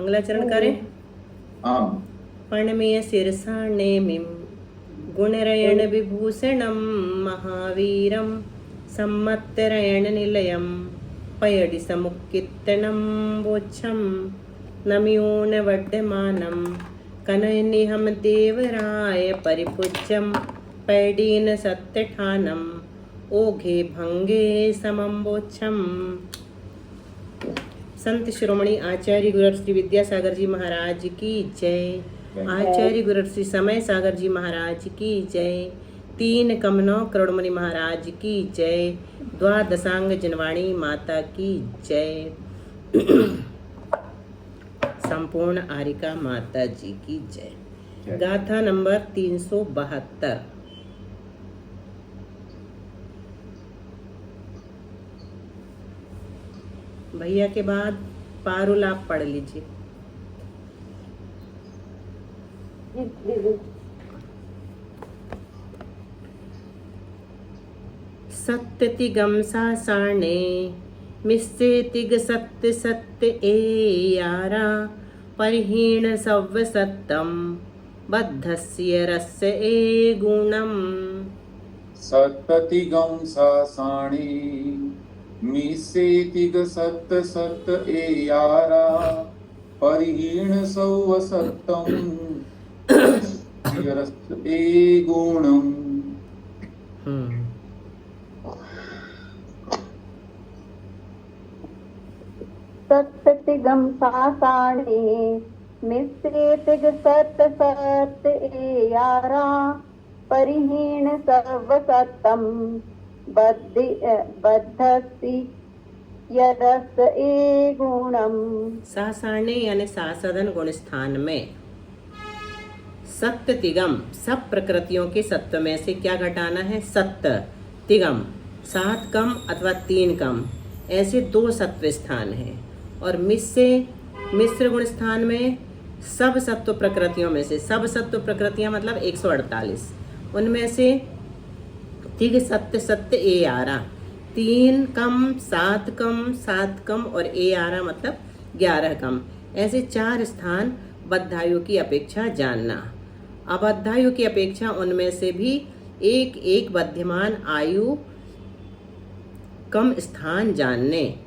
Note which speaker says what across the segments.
Speaker 1: मंगलाचरण करें।
Speaker 2: आम
Speaker 1: पर्णमेय शिरसा नेमिं गुणरयण विभूषणं महावीरं सम्मत्तरयण निलयं पयडि समुक्कित्तनं वोच्छं नम्योन वड्डमानं कनयनिहं देवराय परिपूज्यं पैडीन सत्यठानम् ओघे भंगे समं वोच्छं। संत शिरोमणि आचार्य गुरु श्री विद्यासागर जी महाराज की जय। आचार्य गुरु श्री समय सागर जी महाराज की जय। 3 कमनौ करोड़मणि महाराज की जय। द्वादशांग जनवाणी माता की जय। संपूर्ण आरिका माता जी की जय। गाथा नंबर 372। भैया के बाद पारुल आप पढ़ लीजिए। सत्य तिगम सासाणे मिस्से तिग सत्य सत्य ए यारा परहीण सव्व सत्तम बद्धस्य रस्य ए गुणम।
Speaker 2: सत्तिगम सासाणी मिसेतिग सत्त सत्त ए यारा परिहीण सौव सत्तम रस ए गुणम।
Speaker 3: सत्तिगम सासाणे मिस्सेतिग सत्त सत्त ए यारा परिहीण सर्व सत्तम बद्धसी यदस ए गुणम।
Speaker 1: सासारणे यानी सासदन गुण स्थान में सत्य तिगम सब प्रकृतियों के सत्व में से क्या घटाना है? सत्य तिगम 7 कम अथवा 3 कम ऐसे 2 सत्व स्थान हैं। और मिश्र गुण स्थान में सब सत्व प्रकृतियों में से सब सत्व प्रकृतियां मतलब 148 उनमें से तिग सत्य सत्य ए आरा 3 कम 7 कम 7 कम और ए आरा मतलब 11 कम ऐसे 4 स्थान बद्धायु की अपेक्षा जानना। अबद्धायु की अपेक्षा उनमें से भी एक एक बध्यमान आयु कम स्थान जानने।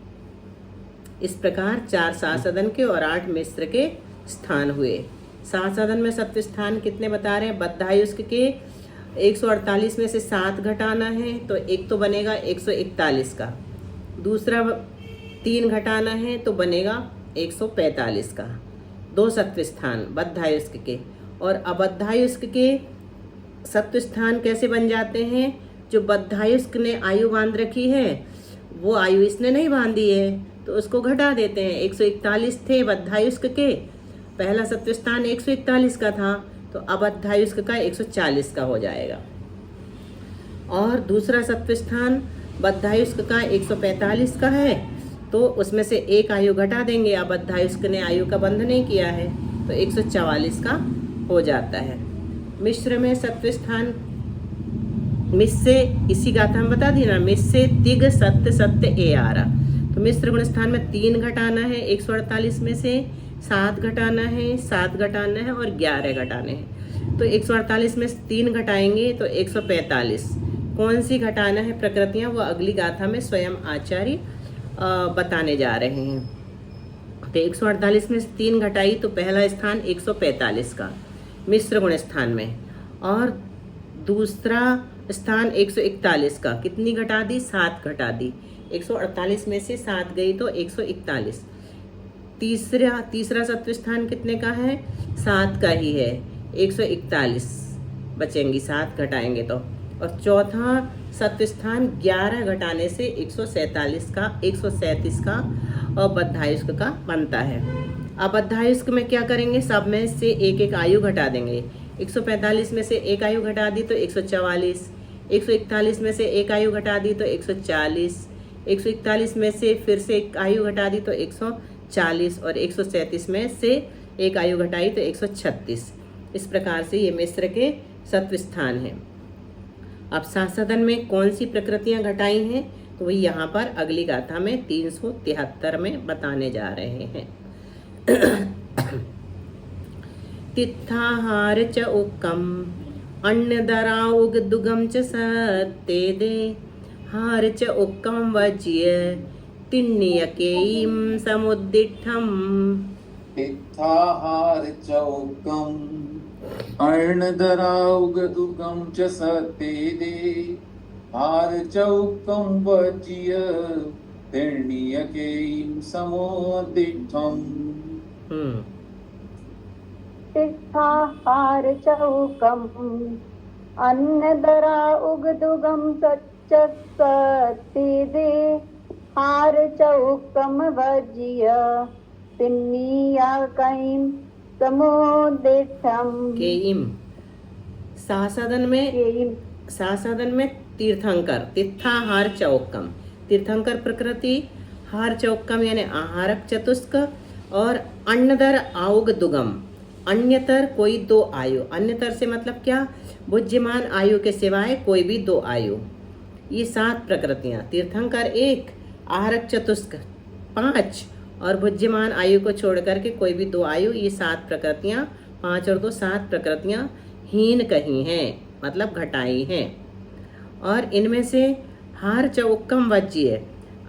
Speaker 1: इस प्रकार 4 सासदन के और 8 मिश्र के स्थान हुए। सासदन में सत्व स्थान कितने बता रहे हैं? बद्धायुष्क के 148 में से 7 घटाना है तो एक तो बनेगा 141 का, दूसरा 3 घटाना है तो बनेगा 145 का। 2 सत्व स्थान बद्धायुष्क के। और अबद्धायुष्क के सत्व स्थान कैसे बन जाते हैं? जो बद्धायुष्क ने आयु बांध रखी है वो आयु इसने नहीं बांधी है तो उसको घटा देते हैं। 141 थे बद्धायुष्क के, पहला सत्व स्थान 141 का था तो अबद्धायुष्क का 140 का हो जाएगा। और दूसरा सत्व स्थान बद्धायुष्क का 145 का है तो उसमें से एक आयु घटा देंगे। अबद्धायुष्क ने आयु का बंध नहीं किया है तो 144 का हो जाता है। मिश्र में सत्व स्थान मिस्से इसी गाथा में बता दी ना, मिस्से तिग सत्य सत्य ए आरा। तो मिश्र गुण स्थान में 3 घटाना है 148 में से, 7 घटाना है, 7 घटाना है और 11 घटाने हैं। तो 148 में 3 घटाएंगे तो 145। कौन सी घटाना है प्रकृतियां वो अगली गाथा में स्वयं आचार्य बताने जा रहे हैं। तो 148 में 3 घटाई तो पहला स्थान 145 का मिश्र गुण स्थान में, और दूसरा स्थान 141 का। कितनी घटा दी? 7 घटा दी। 148 में से 7 गई तो 141। तीसरा सत्व स्थान कितने का है? 7 का ही है, 141 बचेंगी, 7 घटाएंगे तो। और चौथा सत्व स्थान 11 घटाने से 137 का और बद्धायुष्क का बनता है। अब बद्धायुष्क में क्या करेंगे? सब में से एक एक आयु घटा देंगे। 145 में से एक आयु घटा दी तो 144, 141 में से एक आयु घटा दी तो 140, 141 में से फिर से एक आयु घटा दी तो 140 और 137 में से एक आयु घटाई तो 136। इस प्रकार से ये मिश्र के सत्व स्थान हैं। अब सासदन में कौन सी प्रकृतियां घटाई हैं तो वही यहाँ पर अगली गाथा में 373 में बताने जा रहे हैं। तित्थाहार च उक्कम अन्नदराउग दुगम च सत्तेदे हार च उक्कम वज्य तिन्नियकेयीं समुद्दिठम्।
Speaker 2: तित्थाहार चौकम अर्णधराउगदुगम च सतेदे हार चौकम वज्य तिर्णीयकेयीं समुद्दिठम्।
Speaker 3: तिष्ठाहार चौकम् अन्नदरा उगदुगम सच्च सत्तेदे हार चौकम वज्य तिन्नीयकैं समुद्दिठम्।
Speaker 1: केयीम सासादन में तीर्थंकर तित्थाहार चौकम तीर्थंकर प्रकृति हार चौकम यानी आहारक चतुष्क और अन्नदर आउग दुगम अन्यतर कोई दो आयु अन्यतर से मतलब क्या भुज्यमान आयु के सिवाय कोई भी दो आयु ये 7 प्रकृतियां तीर्थंकर 1 आहारक चतुष्क 5 और भुज्यमान आयु को छोड़ करके कोई भी 2 आयु ये 7 प्रकृतियां 5 और 2 7 प्रकृतियां हीन कही हैं मतलब घटाई हैं। और इनमें से हार चौक्कम वज्य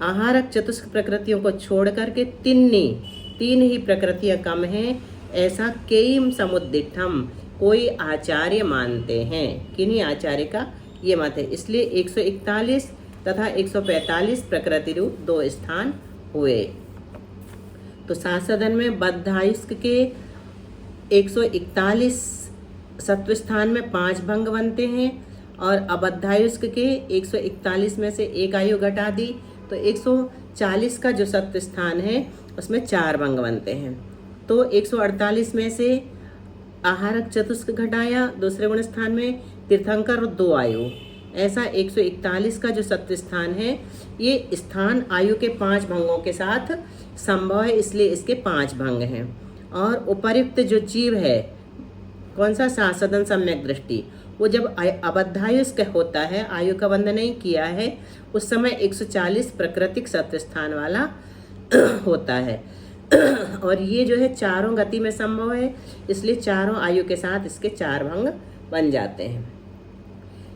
Speaker 1: आहारक चतुष्क प्रकृतियों को छोड़ करके 3 ही प्रकृतियां कम हैं ऐसा केयम समुद्दिठम कोई आचार्य मानते हैं। किन्हीं आचार्य का ये मत है इसलिए 141 तथा 145 प्रकृति रूप 2 स्थान हुए। तो सासदन में बद्धायुष्क के 141 सत्व स्थान में 5 भंग बनते हैं और अबद्धायुष्क के 141 में से 1 आयु घटा दी तो 140 का जो सत्व स्थान है उसमें 4 भंग बनते हैं। तो 148 में से आहारक चतुष्क घटाया दूसरे गुण स्थान में तीर्थंकर और 2 आयु ऐसा 141 का जो सत्व स्थान है ये स्थान आयु के 5 भंगों के साथ संभव है इसलिए इसके 5 भंग हैं। और उपर्युक्त जो जीव है कौन सा सासदन सम्यक दृष्टि वो जब अबद्धायुष्क होता है आयु का बंध नहीं किया है उस समय 140 प्राकृतिक सत्व स्थान वाला होता है और ये जो है चारों गति में संभव है इसलिए चारों आयु के साथ इसके 4 भंग बन जाते हैं।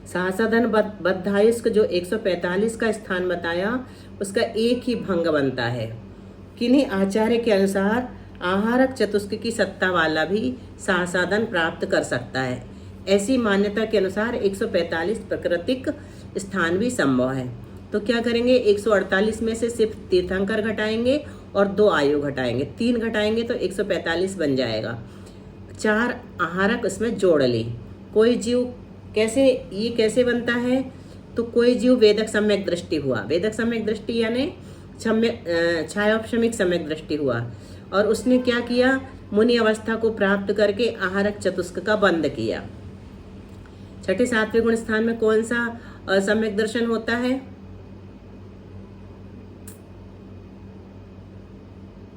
Speaker 1: सासदन बद्धायुष्क जो 145 का स्थान बताया उसका 1 ही भंग बनता है। किन्हीं आचार्य के अनुसार आहारक चतुष्क की सत्ता वाला भी सासादन प्राप्त कर सकता है। ऐसी मान्यता के अनुसार 145 प्राकृतिक स्थान भी संभव है। तो क्या करेंगे 148 में से सिर्फ तीर्थंकर घटाएंगे और 2 आयु घटाएंगे 3 घटाएंगे तो 145 बन जाएगा। 4 आहारक उसमें जोड़ ली। कोई जीव कैसे बनता है तो कोई जीव वेदक सम्यक दृष्टि हुआ वेदक सम्यक दृष्टि यानी छायोपशमिक सम्यक दृष्टि हुआ और उसने क्या किया मुनि अवस्था को प्राप्त करके आहारक चतुष्क का बंद किया। छठे 7वें गुण स्थान में कौन सा सम्यक दर्शन होता है?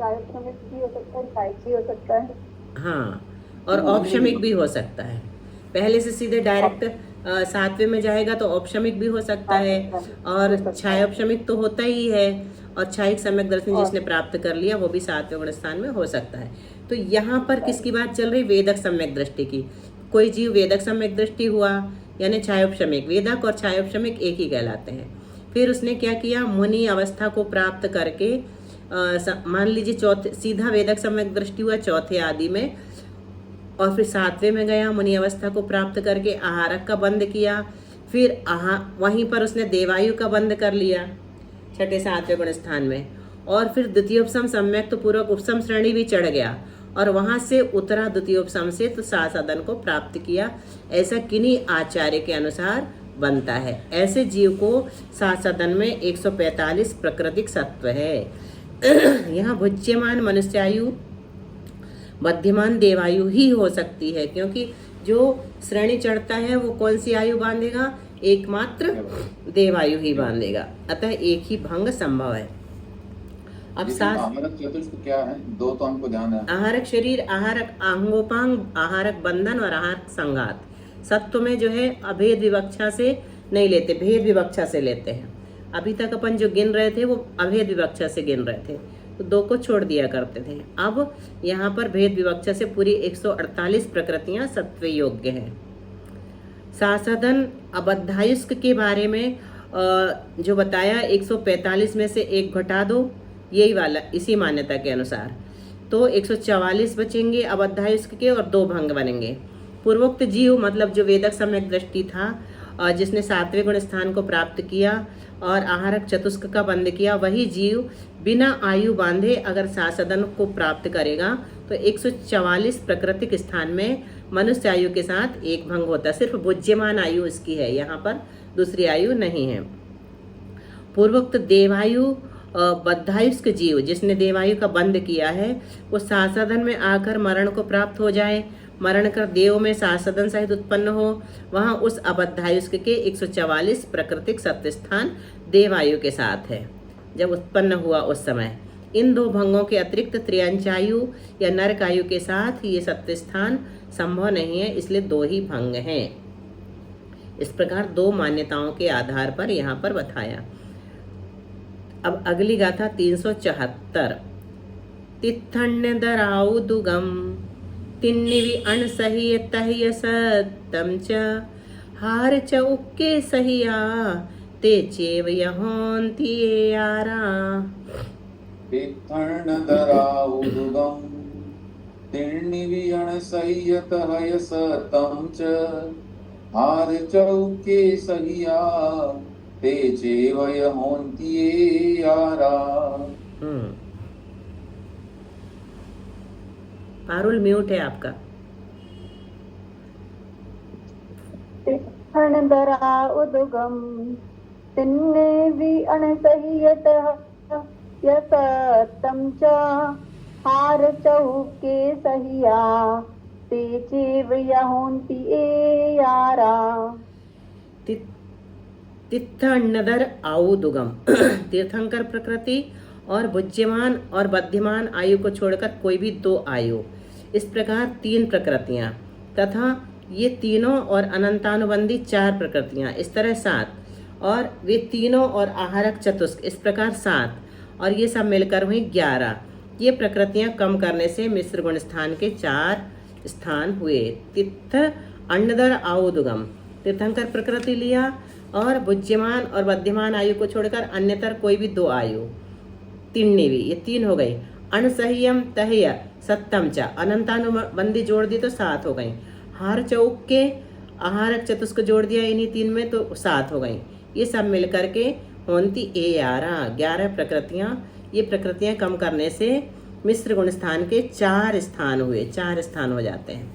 Speaker 3: भी हो सकता है साइक भी हो सकता है
Speaker 1: हाँ और औपशमिक भी हो सकता है। पहले से सीधे डायरेक्ट 7वें में जाएगा तो औपशमिक भी हो सकता है और छायोपशमिक तो होता ही है और छायिक सम्यक दर्शन जिसने प्राप्त कर लिया वो भी 7वें गुण स्थान में हो सकता है। तो यहाँ पर किसकी बात चल रही? वेदक सम्यक दृष्टि की। कोई जीव वेदक सम्यक दृष्टि हुआ यानी छायोपशमिक वेदक और छायोपशमिक एक ही कहलाते हैं। फिर उसने क्या किया मुनि अवस्था को प्राप्त करके मान लीजिए सीधा वेदक सम्यक दृष्टि हुआ चौथे आदि में और फिर 7वें में गया मुनि अवस्था को प्राप्त करके आहारक का बंद किया। फिर वहीं पर उसने देवायु का बंद कर लिया छठे 7वें गुण स्थान में और फिर द्वितीयोपसम सम्यक तो पूर्वक उपसम श्रेणी भी चढ़ गया और वहां से उतरा द्वितीयोपसम से तो सासदन को प्राप्त किया। ऐसा किन्हीं आचार्य के अनुसार बनता है। ऐसे जीव को सासदन में 145 प्राकृतिक सत्व है। यहाँ भुज्यमान मनुष्यायु मध्यमान देवायु ही हो सकती है क्योंकि जो श्रेणी चढ़ता है वो कौन सी आयु बांधेगा? एकमात्र देवायु ही बांधेगा। अतः एक ही भंग संभव है। अब
Speaker 2: आहारक चतुष्क क्या है? 2 तो हमको ध्यान है।
Speaker 1: आहारक शरीर आहारक आंगोपांग आहारक बंधन और आहारक संघात। सत्व में जो है अभेद विवक्षा से नहीं लेते भेद विवक्षा से लेते हैं। अभी तक अपन जो गिन रहे थे वो अभेद विवक्षा से गिन रहे थे। तो 2 को छोड़ दिया करते थे। अब यहाँ पर भेद विवक्षा से पूरी 148 प्रकृतियाँ सत्व योग्य हैं। सासदन अबद्धायुष्क के बारे में जो बताया 145 में से 1 घटा दो, यही वाला इसी मान्यता के अनुसार, तो 144 बचेंगे अबद्धायुष्क के और 2 भंग बनेंगे। पूर्वोक्त जीव मतलब जो वेदक सम्यक दृष्टि था, जिसने 7वें गुण स्थान को प्राप्त किया और आहारक चतुष्क का बंध किया, वही जीव बिना आयु बांधे अगर सासदन को प्राप्त करेगा तो 144 प्राकृतिक स्थान में मनुष्य आयु के साथ 1 भंग होता है। सिर्फ बुज्यमान आयु इसकी है, यहाँ पर दूसरी आयु नहीं है। पूर्वोक्त देवायु बद्धायुष्क जीव जिसने देवायु का बंध किया है, वो सासदन में आकर मरण को प्राप्त हो जाए, मरण कर देव में सासदन सहित उत्पन्न हो, वहाँ उस अबद्धायुष्क के 144 प्राकृतिक सत्व स्थान देवायु के साथ है जब उत्पन्न हुआ उस समय। इन 2 भंगों के अतिरिक्त त्रियंचायु या नरक आयु के साथ ये सत्व स्थान संभव नहीं है, इसलिए 2 ही भंग हैं। इस प्रकार 2 मान्यताओं के आधार पर यहाँ पर बताया। अब अगली गाथा 374। तित्थण्य दराउ दुगम तिन्निवि अणसह्य तह्य सत्तम च हार च उक्के सहिया ते चेव यहोन्ति ये यारा।
Speaker 2: तित्थण्यदराउदुगं तिर्निवियणसह्यतहय सतं च हार चौके सहिया ते चेव यहोन्ति ये यारा।
Speaker 1: पारुल म्यूट है आपका।
Speaker 3: तित्थण्यदरा उदुगम तिन्निवि अणसह्यतः यसतं च हार चौके सहिया ते चेव यहोन्ति ये यारा।
Speaker 1: तित्थण्यदर आउदुगम तीर्थंकर प्रकृति और बुज्यमान और बद्धिमान आयु को छोड़कर कोई भी 2 आयु, इस प्रकार 3 प्रकृतियाँ तथा ये तीनों और अनंतानुबंधी 4 प्रकृतियाँ, इस तरह 7, और वे तीनों और आहारक चतुष्क इस प्रकार 7, और ये सब मिलकर हुई 11। ये प्रकृतियाँ कम करने से मिश्र गुण स्थान के 4 स्थान हुए। तित्थ अन्नदर आउदुगम तीर्थंकर प्रकृति लिया और बुज्यमान और बद्धिमान आयु को छोड़कर अन्यतर कोई भी 2 आयु। तिन्निवि ये 3 हो गई। अणसह्यम तह्य सत्तम च अनंतानुबंधी जोड़ दी तो 7 हो गई। हार चौक के आहारक चतुष्क जोड़ दिया इन्हीं 3 में तो 7 हो गई। ये सब मिलकर के होन्ति ए 11 प्रकृतियाँ। ये प्रकृतियाँ कम करने से मिश्र गुण स्थान के 4 स्थान हुए, 4 स्थान हो जाते हैं।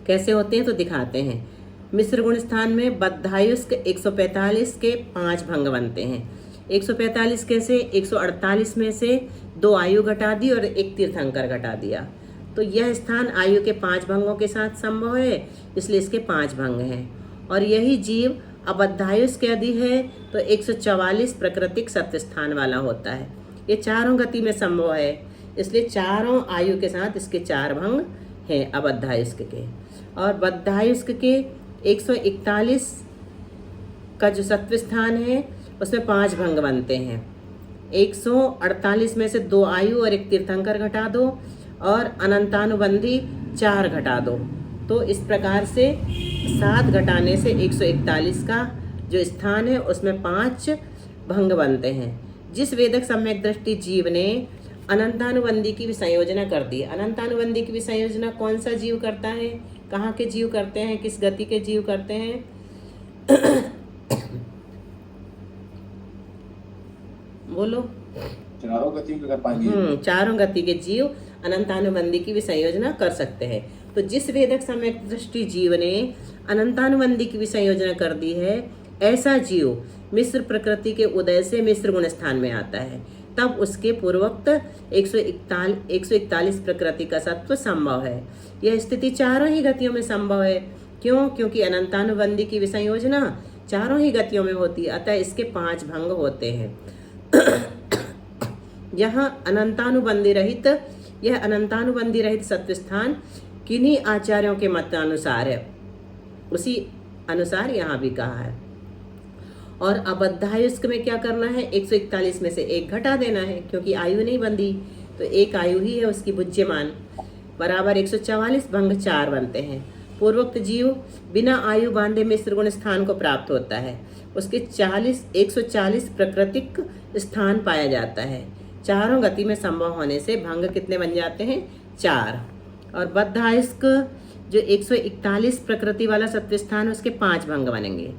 Speaker 1: कैसे होते हैं तो दिखाते हैं। मिश्र गुण स्थान में बद्धायुष्क 145 के 5 भंग बनते हैं। 145 कैसे? 148 में से 2 आयु घटा दी और 1 तीर्थंकर घटा दिया, तो यह स्थान आयु के 5 भंगों के साथ संभव है, इसलिए इसके 5 भंग हैं। और यही जीव अबद्धायुष्क यदि है तो 144 प्राकृतिक सत्व स्थान वाला होता है। ये चारों गति में संभव है, इसलिए चारों आयु के साथ इसके 4 भंग हैं अबद्धायुष्क के। और बद्धायुष्क के 141 का जो सत्व स्थान है उसमें 5 भंग बनते हैं। 148 में से 2 आयु और 1 तीर्थंकर घटा दो और अनंतानुबंधी 4 घटा दो, तो इस प्रकार से 7 घटाने से 141 का जो स्थान है उसमें 5 भंग बनते हैं। जिस वेदक सम्यक दृष्टि जीव ने अनंतानुबंधी की भी संयोजना कर दी। अनंतानुबंधी की भी संयोजना कौन सा जीव करता है? कहाँ के जीव करते हैं? किस गति के जीव करते हैं? बोलो।
Speaker 2: चारों गति कर पाएंगे।
Speaker 1: चारों गति के जीव अनंतानुबंधी की भी संयोजना कर सकते हैं। तो जिस वेदक सम्यक दृष्टि जीव ने अनंतानुबंधी की भी संयोजना कर दी है, ऐसा जीव मिश्र प्रकृति के उदय से मिश्र गुण स्थान में आता है, तब उसके पूर्वोक्त 141 प्रकृति का सत्व संभव है। यह स्थिति चारों ही गतियों में संभव है। क्यों? क्योंकि अनंतानुबंधी की विसंयोजना चारों ही गतियों में होती है, अतः इसके 5 भंग होते हैं। यहाँ अनंतानुबंधी रहित सत्व स्थान किन्हीं आचार्यों के मतानुसार है, उसी अनुसार यहाँ भी कहा है। और अबद्धायुष्क में क्या करना है, 141 में से 1 घटा देना है, क्योंकि आयु नहीं बंधी, तो 1 आयु ही है उसकी बुज्यमान, बराबर 144 भंग 4 बनते हैं। पूर्वोक्त जीव बिना आयु बांधे मिश्र गुण स्थान को प्राप्त होता है, उसके 140 प्राकृतिक स्थान पाया जाता है। चारों गति में संभव होने से भंग कितने बन जाते हैं, 4। और बद्धायुष्क जो 141 प्रकृति वाला सत्व स्थान है उसके 5 भंग बनेंगे।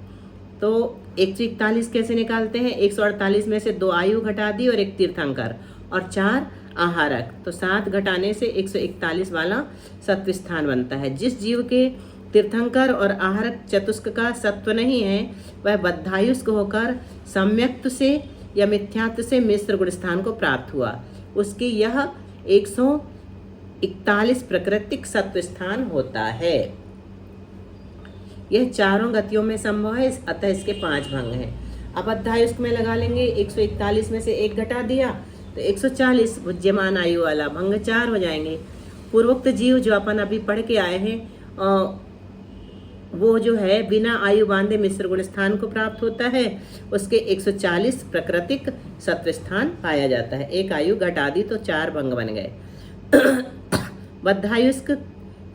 Speaker 1: तो 141 कैसे निकालते हैं, 148 में से 2 आयु घटा दी और 1 तीर्थंकर और 4 आहारक, तो 7 घटाने से 141 वाला सत्व स्थान बनता है। जिस जीव के तीर्थंकर और आहारक चतुष्क का सत्व नहीं है वह बद्धायुष्क होकर सम्यक्त से या मिथ्यात्व से मिश्र गुण स्थान को प्राप्त हुआ, उसके यह 141 प्राकृतिक सत्व स्थान होता है। यह चारों गतियों में संभव है, अतः इसके 5 भंग हैं। अब अबद्धायुष्क में लगा लेंगे, 141 में से 1 घटा दिया तो 140 बुज्यमान आयु वाला, भंग 4 हो जाएंगे। पूर्वोक्त जीव जो अपन अभी पढ़ के आए हैं वो जो है बिना आयु बांधे मिश्र गुण स्थान को प्राप्त होता है, उसके 140 प्राकृतिक सत्व स्थान पाया जाता है। 1 आयु घटा दी तो 4 भंग बन गए। बद्धायुष्क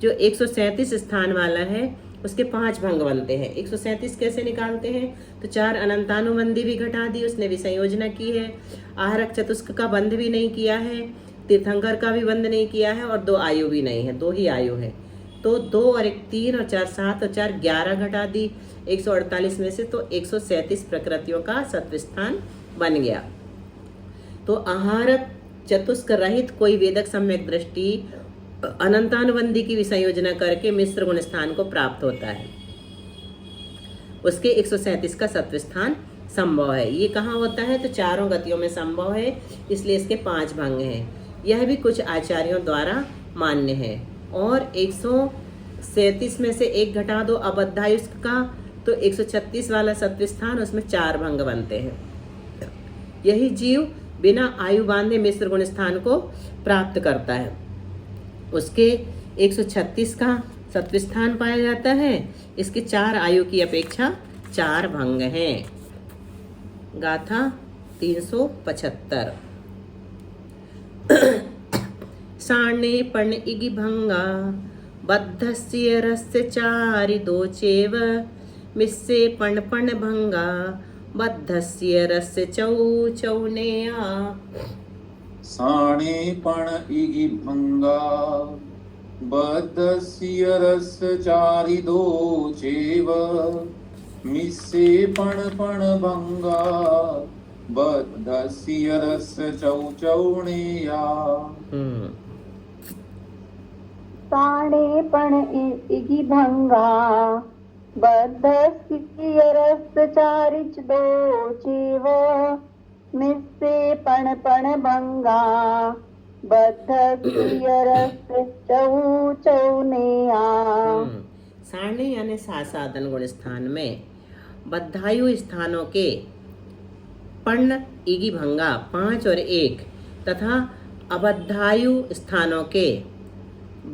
Speaker 1: जो 137 स्थान वाला है उसके 5 भंग बनते हैं। 137 कैसे निकालते हैं, तो 4 अनंतानुबंधी भी घटा दी, उसने भी संयोजना की है, आहारक चतुष्क का बंध भी नहीं किया है, तीर्थंकर का भी बंध नहीं किया है और 2 आयु भी नहीं है, 2 ही आयु है। तो 2 और 1 3 और 4 7 और 4 11 घटा दी 148 में से, तो 137 प्रकृतियों का सत्व स्थान बन गया। तो आहारक चतुष्क रहित कोई वेदक सम्यक दृष्टि अनंतानुबंधी की विसंयोजना करके मिश्र गुण स्थान को प्राप्त होता है, उसके 137 का सत्व स्थान संभव है। ये कहाँ होता है, तो चारों गतियों में संभव है, इसलिए इसके 5 भंग हैं। यह भी कुछ आचार्यों द्वारा मान्य है। और 137 में से 1 घटा दो अबद्धायुष्क का, तो 136 वाला सत्व स्थान, उसमें 4 भंग बनते हैं। यही जीव बिना आयु बांधे मिश्र गुण स्थान को प्राप्त करता है, उसके 136 का सत्व स्थान पाया जाता है। इसके 4 आयु की अपेक्षा 4 भंग हैं। गाथा 375। साणे पण इगि भंगा बद्धस्य रस्य चारि दोचेव मिस्से पण भंगा बद्धस्य रस्य चौ चौनेया।
Speaker 2: साणे पण इगि भंगा बद्धस्य रस्य चारि दोचेव मिस्से पण भंगा बद्धस्य रस्य चौ चौनेया।
Speaker 3: साणे पण इगि भंगा बद्धस्य रस्य चारिच दोचेव मिस्से पण भंगा बद्धस्य रस्य चौ चौनेया।
Speaker 1: सारणी यानी सासादन गुण स्थान में बद्धायु स्थानों के पर्ण इगी भंगा 5 और 1 तथा अबद्धायु स्थानों के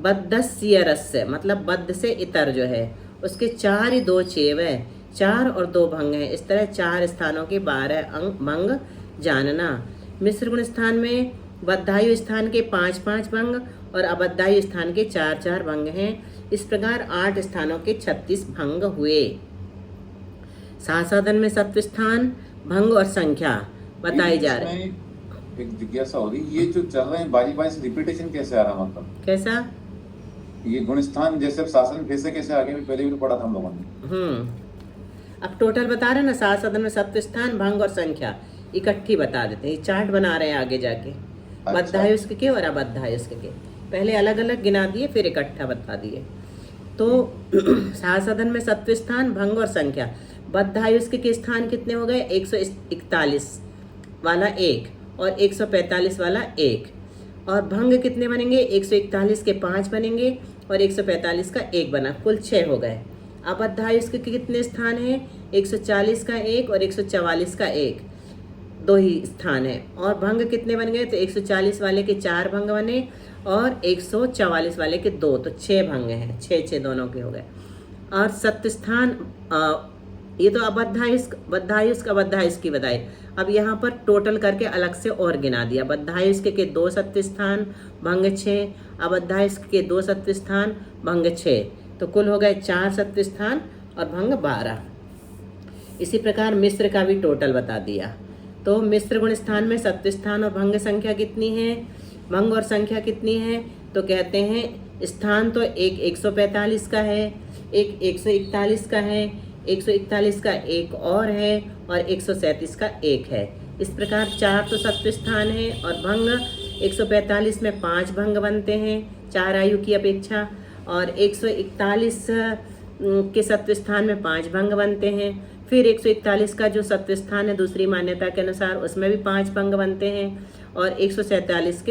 Speaker 1: बद्धस्य रस्य मतलब बद्ध से इतर जो है उसके 4 ही 2 चेव है, 4 और 2 भंग हैं। इस तरह 4 स्थानों के 12 भंग जानना। मिश्र गुण स्थान में बद्धायु स्थान के 5-5 भंग और अबद्धायु स्थान के 4-4 भंग हैं। इस प्रकार 8 स्थानों के 36 भंग हुए। सासादन में सत्व स्थान भंग और संख्या बताई जा रही है।
Speaker 2: एक जिज्ञासा हो रही, ये जो चल रहे हैं बारी से रिपीटेशन कैसे आ रहा, मतलब
Speaker 1: कैसा,
Speaker 2: ये गुण स्थान जैसे शासन फिर से कैसे आगे भी पहले भी पढ़ा था हम लोगों ने।
Speaker 1: अब टोटल बता रहे हैं ना, सासादन में सत्व स्थान भंग और संख्या इकट्ठी बता देते हैं। चार्ट बना रहे हैं आगे जाके।
Speaker 2: अच्छा।
Speaker 1: बद्धायुष्क के और अबद्धायुष्क के पहले अलग अलग गिना दिए फिर इकट्ठा बता दिए। तो सासादन में सत्व स्थान भंग और संख्या। बद्धायुष्क के स्थान कितने हो गए, 141 वाला 1 और 145 वाला 1। और भंग कितने बनेंगे, 141 के 5 बनेंगे और 145 का 1 बना, कुल 6 हो गए। अबद्धायुष्क के कितने स्थान हैं, 140 का 1 और 144 का 1, 2 ही स्थान है। और भंग कितने बन गए, तो 140 वाले के 4 भंग बने और 144 वाले के 2, तो 6 भंग हैं, 6 दोनों के हो गए। और सत्व स्थान ये तो अबद्धायुष्क, बद्धायुष्क, अबद्धायुष्क की बधाई। अब यहाँ पर टोटल करके अलग से और गिना दिया। बद्धायुष्क के 2 सत्व स्थान, भंग 6, अबद्धायुष्क के 2 सत्व स्थान, भंग 6, तो कुल हो गए 4 सत्व स्थान और भंग 12। इसी प्रकार मिश्र का भी टोटल बता दिया। तो मिश्र गुण स्थान में सत्व स्थान और भंग संख्या कितनी है, भंग और संख्या कितनी है, तो कहते हैं स्थान तो एक 145 का है, एक 141 का है, 141 का एक और है और 137 का एक है। इस प्रकार 4 तो सत्व स्थान है और भंग 145 में 5 भंग बनते हैं 4 आयु की अपेक्षा, और 141 के सत्व स्थान में 5 भंग बनते हैं। फिर 141 का जो सत्व स्थान है दूसरी मान्यता के अनुसार उसमें भी 5 भंग बनते हैं, और 137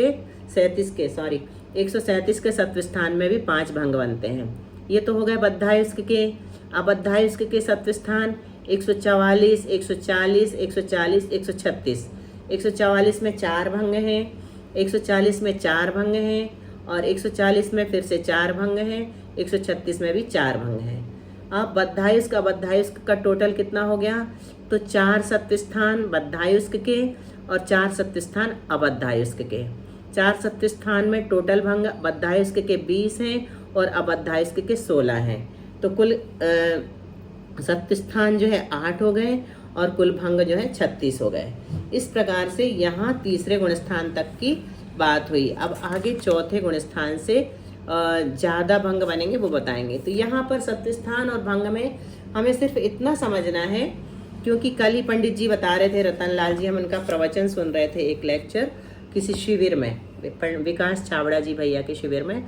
Speaker 1: के सत्व स्थान में भी 5 भंग बनते हैं। ये तो हो गए बद्धायुष्क के। अबद्धायुष्क के सत्व स्थान 144, 140, 140, 136। 144 में 4 भंग हैं, 140 में 4 भंग हैं, और 140 में फिर से 4 भंग हैं, 136 में भी 4 भंग हैं। अब बद्धायुष्क अबद्धायुष्क का टोटल कितना हो गया, तो 4 सत्व स्थान बद्धायुष्क के और 4 सत्व स्थान अबद्धायुष्क के। 4 सत्व स्थान में टोटल भंग बद्धायुष्क के 20 हैं और अबद्धायुष्क के 16 हैं, तो कुल सत्व स्थान जो है 8 हो गए और कुल भंग जो है 36 हो गए। इस प्रकार से यहाँ तीसरे गुण स्थान तक की बात हुई। अब आगे चौथे गुण स्थान से ज़्यादा भंग बनेंगे वो बताएंगे। तो यहाँ पर सत्व स्थान और भंग में हमें सिर्फ इतना समझना है, क्योंकि कल ही पंडित जी बता रहे थे, रतन लाल जी, हम उनका प्रवचन सुन रहे थे एक लेक्चर किसी शिविर में, विकास छाबड़ा जी भैया के शिविर में,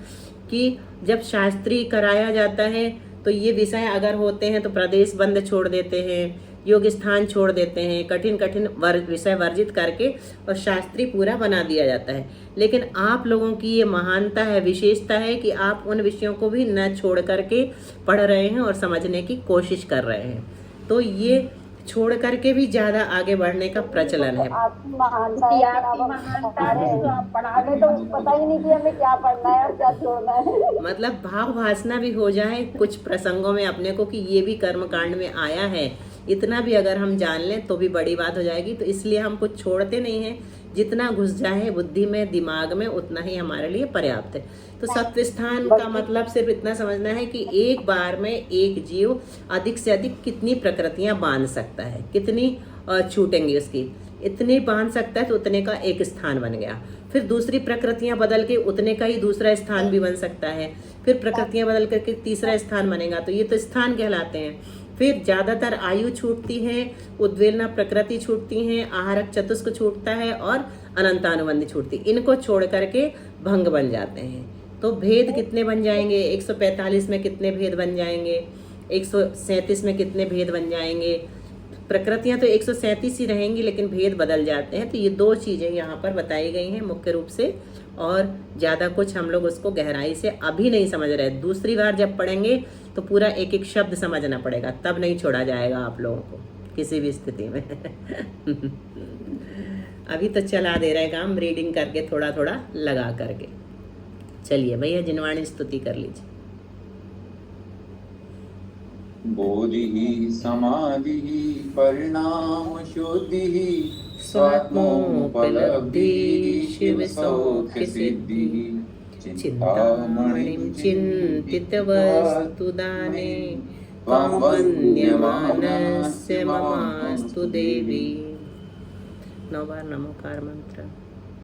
Speaker 1: कि जब शास्त्री कराया जाता है तो ये विषय अगर होते हैं तो प्रदेश बंद छोड़ देते हैं, योग स्थान छोड़ देते हैं, कठिन कठिन विषय वर्जित करके और शास्त्री पूरा बना दिया जाता है। लेकिन आप लोगों की ये महानता है, विशेषता है कि आप उन विषयों को भी न छोड़ करके पढ़ रहे हैं और समझने की कोशिश कर रहे हैं। तो ये छोड़ करके भी ज़्यादा आगे बढ़ने का प्रचलन है।
Speaker 3: आपकी महानता है, हमें तो पता ही नहीं कि हमें क्या पढ़ना है और क्या छोड़ना है।
Speaker 1: मतलब भाव भासना भी हो जाए कुछ प्रसंगों में अपने को कि ये भी कर्मकांड में आया है, इतना भी अगर हम जान लें तो भी बड़ी बात हो जाएगी। तो इसलिए हम कुछ छोड़ते नहीं हैं, जितना घुस जाए बुद्धि में, दिमाग में, उतना ही हमारे लिए पर्याप्त है। तो सत्व स्थान का मतलब सिर्फ इतना समझना है कि एक बार में एक जीव अधिक से अधिक कितनी प्रकृतियां बांध सकता है, कितनी छूटेंगी उसकी, इतनी बांध सकता है तो उतने का एक स्थान बन गया। फिर दूसरी प्रकृतियां बदल के उतने का ही दूसरा स्थान भी बन सकता है, फिर प्रकृतियां बदल करके तीसरा स्थान बनेगा, तो ये तो स्थान कहलाते हैं। फिर ज़्यादातर आयु छूटती है, उद्वेलना प्रकृति छूटती हैं, आहारक चतुष्क छूटता है और अनंतानुबंधी छूटती, इनको छोड़ करके भंग बन जाते हैं। तो भेद कितने बन जाएंगे, 145 में कितने भेद बन जाएंगे, 137 में कितने भेद बन जाएंगे। प्रकृतियां तो 137 ही रहेंगी लेकिन भेद बदल जाते हैं। तो ये 2 चीज़ें यहाँ पर बताई गई हैं मुख्य रूप से, और ज़्यादा कुछ हम लोग उसको गहराई से अभी नहीं समझ रहे। दूसरी बार जब पढ़ेंगे तो पूरा एक एक शब्द समझना पड़ेगा, तब नहीं छोड़ा जाएगा आप लोगों को किसी भी स्थिति में। अभी तो चला दे रहे काम, रीडिंग करके थोड़ा थोड़ा लगा करके। चलिए भैया जिनवाणी स्तुति कर लीजिए।
Speaker 2: बोधि समाधि परिणाम शुद्धि स्वात्मोपलब्धि शिव सौख्य सिद्धि चिंतामणिं चिंतित वस्तुदाने त्वां वन्द्यमानस्य ममास्तु देवी। 9 बार नमोकार मंत्र।